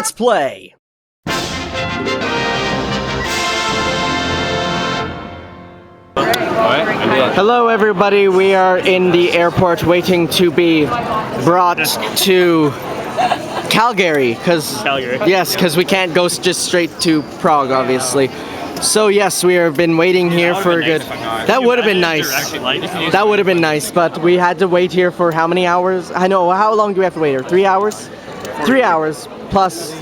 Let's play! Hello everybody, we are in the airport waiting to be brought to Calgary, because we can't go just straight to Prague, obviously. So yes, we have been waiting here for a good... That would have been nice. That would have been nice, but we had to wait here for how many hours? I know, how long do we have to wait here? 3 hours? 3 hours, plus,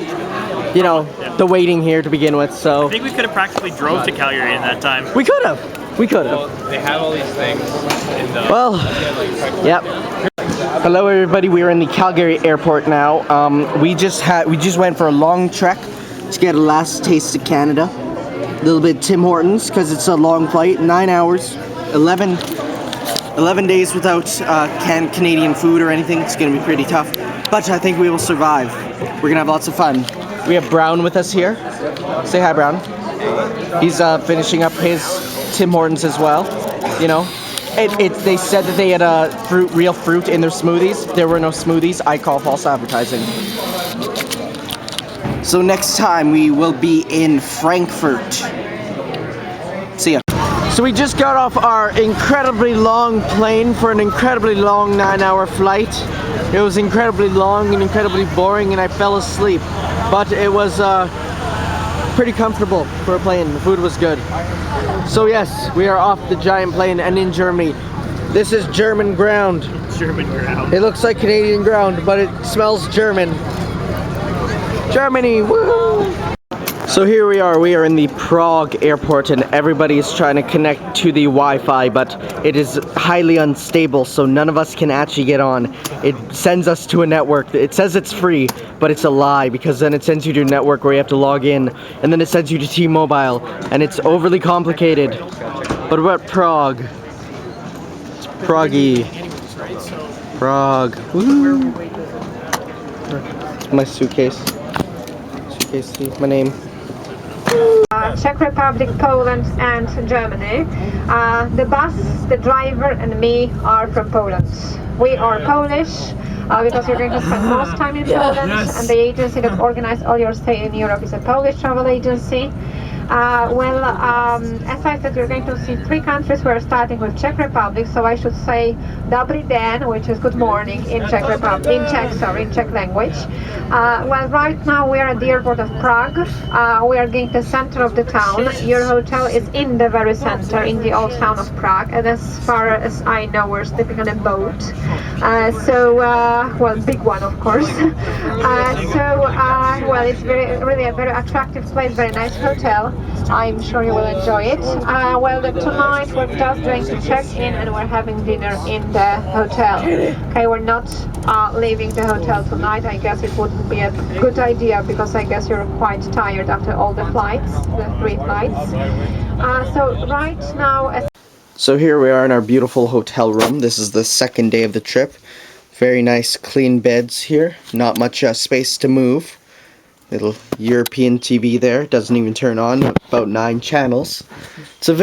you know, the waiting here to begin with, so... I think we could have practically drove to Calgary in that time. We could have. We could have. Well, they have all these things in the... Well, yep. Hello everybody, we are in the Calgary airport now. We just went for a long trek to get a last taste of Canada. A little bit Tim Hortons because it's a long flight, 9 hours, 11 days without Canadian food or anything. It's gonna be pretty tough, but I think we will survive. We're gonna have lots of fun. We have Brown with us here. Say hi, Brown. He's finishing up his Tim Hortons as well. You know, they said that they had real fruit in their smoothies. There were no smoothies. I call false advertising. So next time we will be in Frankfurt. See ya. So we just got off our incredibly long plane for an incredibly long 9-hour flight. It was incredibly long and incredibly boring and I fell asleep. But it was pretty comfortable for a plane. The food was good. So yes, we are off the giant plane and in Germany. This is German ground. German ground. It looks like Canadian ground, but it smells German. Germany, woohoo! So here we are in the Prague airport and everybody is trying to connect to the Wi-Fi, but it is highly unstable, so none of us can actually get on. It sends us to a network. It says it's free, but it's a lie, because then it sends you to a network where you have to log in, and then it sends you to T-Mobile, and it's overly complicated. But what about Prague? It's Prague-y. Prague. Woo! It's my suitcase. My name. Czech Republic, Poland and Germany. The bus, the driver and me are from Poland. We are Polish because you're going to spend most time in Poland, and the agency that organized all your stay in Europe is a Polish travel agency. As I said, you're going to see 3 countries. We're starting with Czech Republic, so I should say Dobrý den, which is good morning in Czech language. Right now we are at the airport of Prague. We are going to the center of the town. Your hotel is in the very center, in the old town of Prague, and as far as I know, we're sleeping on a boat. Big one, of course. It's really a very attractive place, very nice hotel. I'm sure you will enjoy it. Tonight we're just going to check in and we're having dinner in the hotel. Okay, we're not leaving the hotel tonight. I guess it wouldn't be a good idea because I guess you're quite tired after all the flights, the 3 flights. Right now... So here we are in our beautiful hotel room. This is the 2nd day of the trip. Very nice clean beds here. Not much space to move. Little European TV there, doesn't even turn on, about 9 channels. It's a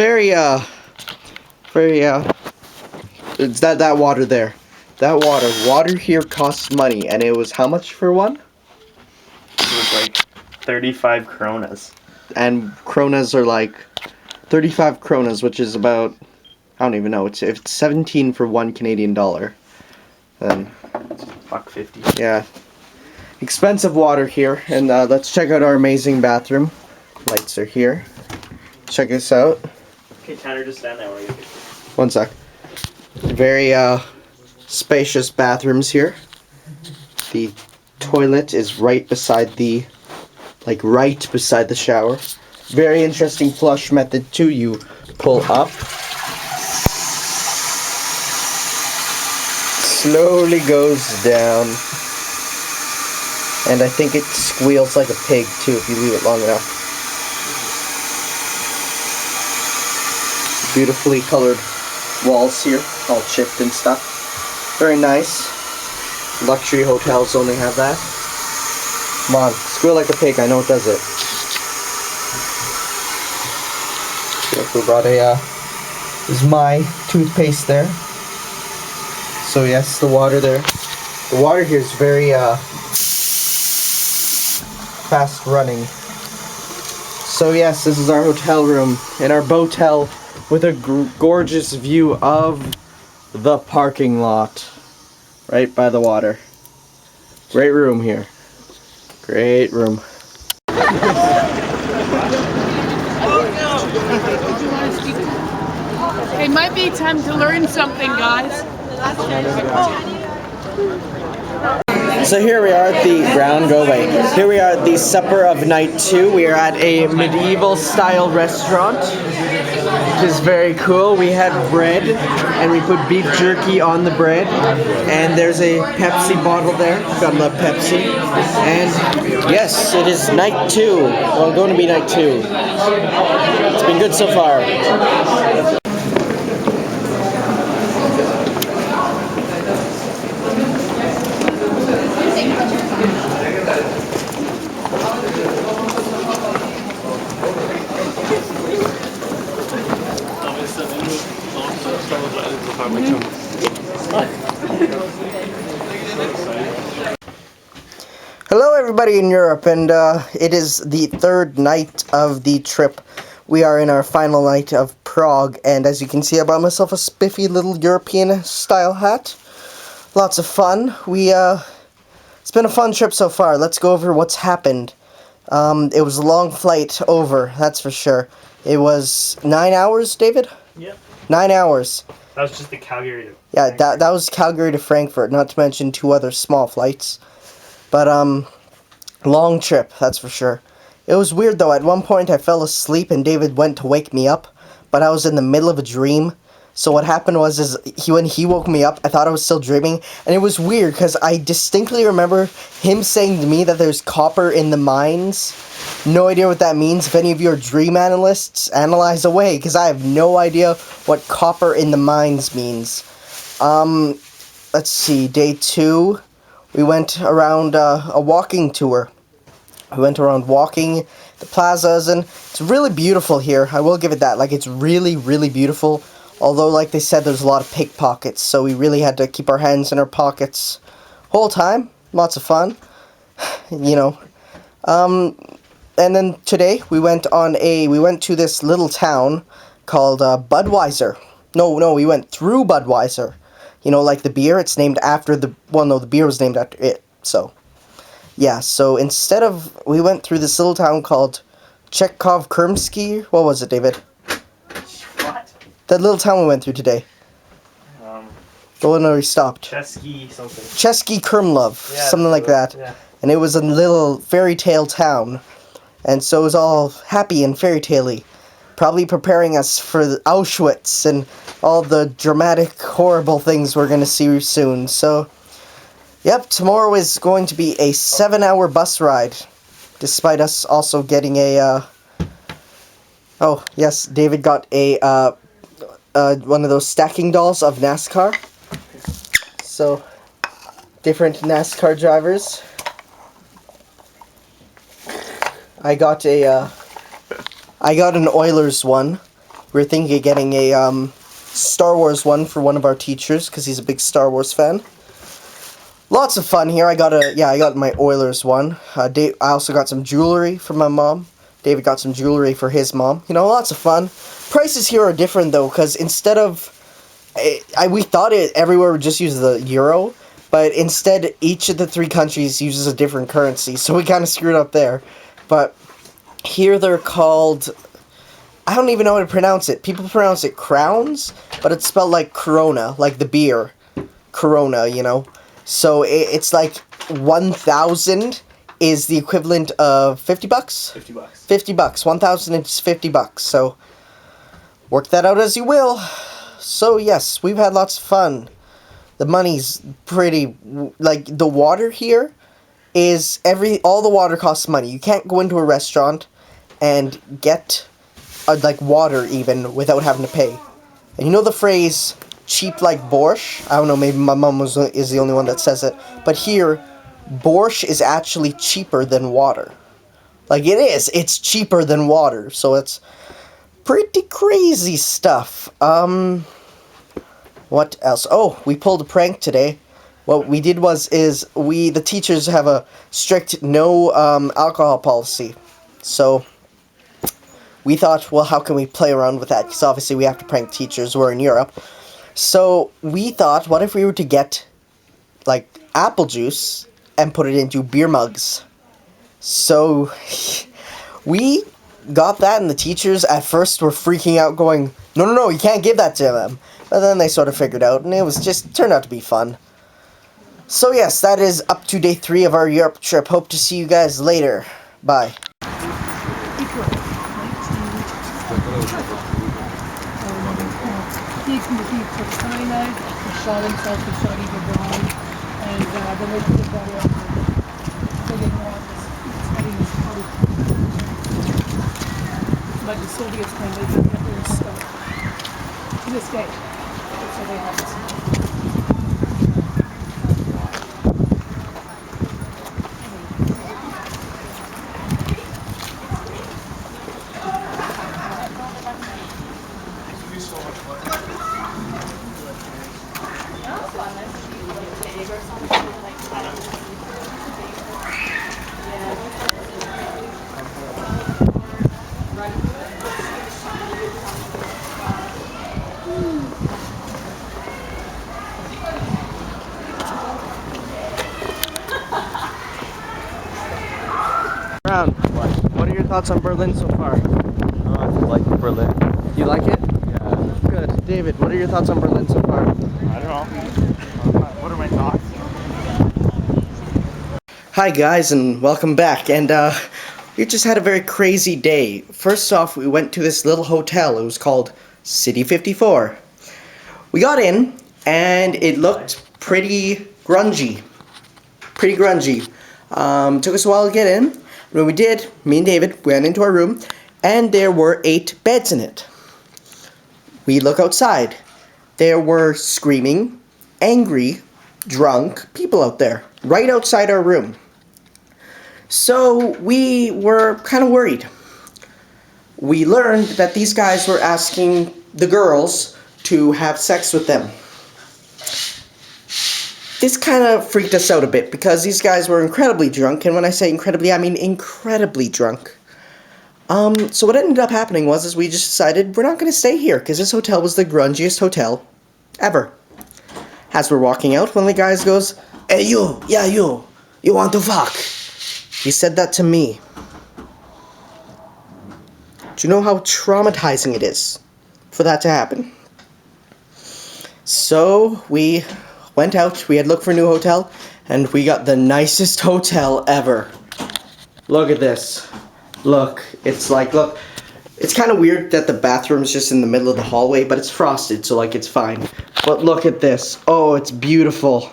it's that water there. That water here costs money, and it was how much for one? It was like 35 kronas. And kronas are like 35 kronas, which is about, I don't even know, if it's 17 for $1 Canadian, then $1.50. Yeah. Expensive water here, and let's check out our amazing bathroom. Lights are here. Check this out. Okay, Tanner, just stand there while you get One sec. Very spacious bathrooms here. The toilet is right beside the shower. Very interesting flush method too. You pull up, slowly goes down. And I think it squeals like a pig too if you leave it long enough. Beautifully colored walls here, all chipped and stuff. Very nice. Luxury hotels only have that. Come on, squeal like a pig, I know it does it. We brought this is my toothpaste there. So yes, the water there. The water here is very fast running. So yes, this is our hotel room in our botel with a gorgeous view of the parking lot right by the water. Great room here. Great room. It might be time to learn something, guys. So here we are at the Here we are at the supper of night 2. We are at a medieval style restaurant, which is very cool. We had bread and we put beef jerky on the bread, and there's a Pepsi bottle there. Gotta love Pepsi. And yes, it is night 2. Well, going to be night 2. It's been good so far. Hello everybody in Europe, and it is the 3rd night of the trip. We are in our final night of Prague, and as you can see I bought myself a spiffy little European style hat. Lots of fun. It's been a fun trip so far. Let's go over what's happened. It was a long flight over, that's for sure. It was 9 hours, David? Yep. 9 hours. That was just the Calgary to Yeah, that was Calgary to Frankfurt, not to mention 2 other small flights. But, long trip, that's for sure. It was weird, though. At one point, I fell asleep, and David went to wake me up, but I was in the middle of a dream. So what happened was, when he woke me up, I thought I was still dreaming, and it was weird, because I distinctly remember him saying to me that there's copper in the mines. No idea what that means. If any of you are dream analysts, analyze away, because I have no idea what copper in the mines means. Let's see, day 2, we went around a walking tour. We went around walking the plazas, and it's really beautiful here. I will give it that. Like, it's really, really beautiful. Although, like they said, there's a lot of pickpockets, so we really had to keep our hands in our pockets whole time. Lots of fun, you know. And then today we went to this little town called Budweiser. No, we went through Budweiser. You know, like the beer. It's named after the beer was named after it. So, yeah. So we went through this little town called Chekhov-Krymsky. What was it, David? What? That little town we went through today. The one where we stopped. Chesky something. Chesky Krumlov, yeah, something like that. Yeah. And it was a little fairy tale town. And so it was all happy and fairy tale-y. Probably preparing us for Auschwitz and all the dramatic, horrible things we're going to see soon. So, yep, tomorrow is going to be a 7-hour bus ride. Despite us also getting a, oh, yes, David got a, one of those stacking dolls of NASCAR. So, different NASCAR drivers. I got an Oilers one. We were thinking of getting a Star Wars one for one of our teachers because he's a big Star Wars fan. Lots of fun here. I got my Oilers one. I also got some jewelry for my mom. David got some jewelry for his mom. You know, lots of fun. Prices here are different though, because instead of we thought everywhere would just use the euro, but instead each of the 3 countries uses a different currency, so we kind of screwed up there. But here they're called, I don't even know how to pronounce it. People pronounce it crowns, but it's spelled like Corona, like the beer. Corona, you know. So it's like 1,000 is the equivalent of 50 bucks? 50 bucks. 50 bucks. 1,000 is 50 bucks. So work that out as you will. So yes, we've had lots of fun. The money's pretty, like the water here is all the water costs money. You can't go into a restaurant and get like water even without having to pay. And you know the phrase cheap like borscht? I don't know, maybe my mom is the only one that says it. But here, borscht is actually cheaper than water. Like it is. It's cheaper than water. So it's pretty crazy stuff. What else? Oh, we pulled a prank today. what we did the teachers have a strict no alcohol policy. So we thought, well, how can we play around with that? Because obviously we have to prank teachers. We're in Europe. So we thought, what if we were to get, like, apple juice and put it into beer mugs? So we got that, and the teachers at first were freaking out, going, no, you can't give that to them. But then they sort of figured out, and turned out to be fun. So yes, that is up to day 3 of our Europe trip. Hope to see you guys later. Bye. Shot himself, he shot Eva Braun, and then they put the body up. They didn't want this studying his body. But the Soviets claim they didn't get their stuff. To this day. So they have this. Brown, what are your thoughts on Berlin so far? I like Berlin. You like it? Yeah. Good. David, what are your thoughts on Berlin so far? I don't know. What are my thoughts? Hi guys, and welcome back. And we just had a very crazy day. First off, we went to this little hotel. It was called City 54. We got in, and it looked pretty grungy. Took us a while to get in. When we did, me and David went into our room, and there were 8 beds in it. We look outside. There were screaming, angry, drunk people out there, right outside our room. So we were kind of worried. We learned that these guys were asking the girls to have sex with them. This kind of freaked us out a bit because these guys were incredibly drunk, and when I say incredibly, I mean incredibly drunk. So what ended up happening was we just decided we're not going to stay here because this hotel was the grungiest hotel ever. As we're walking out, one of the guys goes, "Hey you, yeah you want to fuck?" He said that to me. Do you know how traumatizing it is for that to happen? So we went out, we had looked for a new hotel, and we got the nicest hotel ever. Look at this. Look, it's kind of weird that the bathroom's just in the middle of the hallway, but it's frosted, so like it's fine. But look at this. Oh, it's beautiful.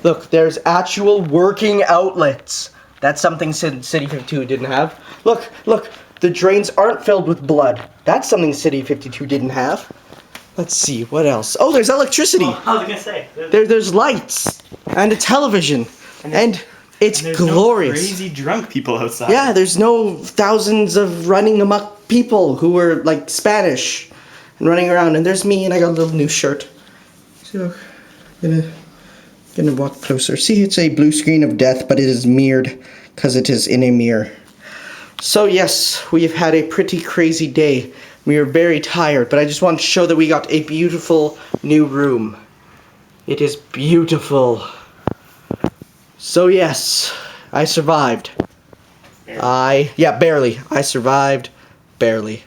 Look, there's actual working outlets. That's something City 52 didn't have. Look, the drains aren't filled with blood. That's something City 52 didn't have. Let's see, what else? Oh, there's electricity. Oh, I was gonna say. There's lights and a television, and it's glorious. No crazy drunk people outside. Yeah, there's no thousands of running amok people who were like Spanish and running around, and there's me, and I got a little new shirt. So, gonna walk closer. See, it's a blue screen of death, but it is mirrored because it is in a mirror. So yes, we've had a pretty crazy day. We are very tired, but I just want to show that we got a beautiful new room. It is beautiful. So yes, I survived. Barely. I survived, barely.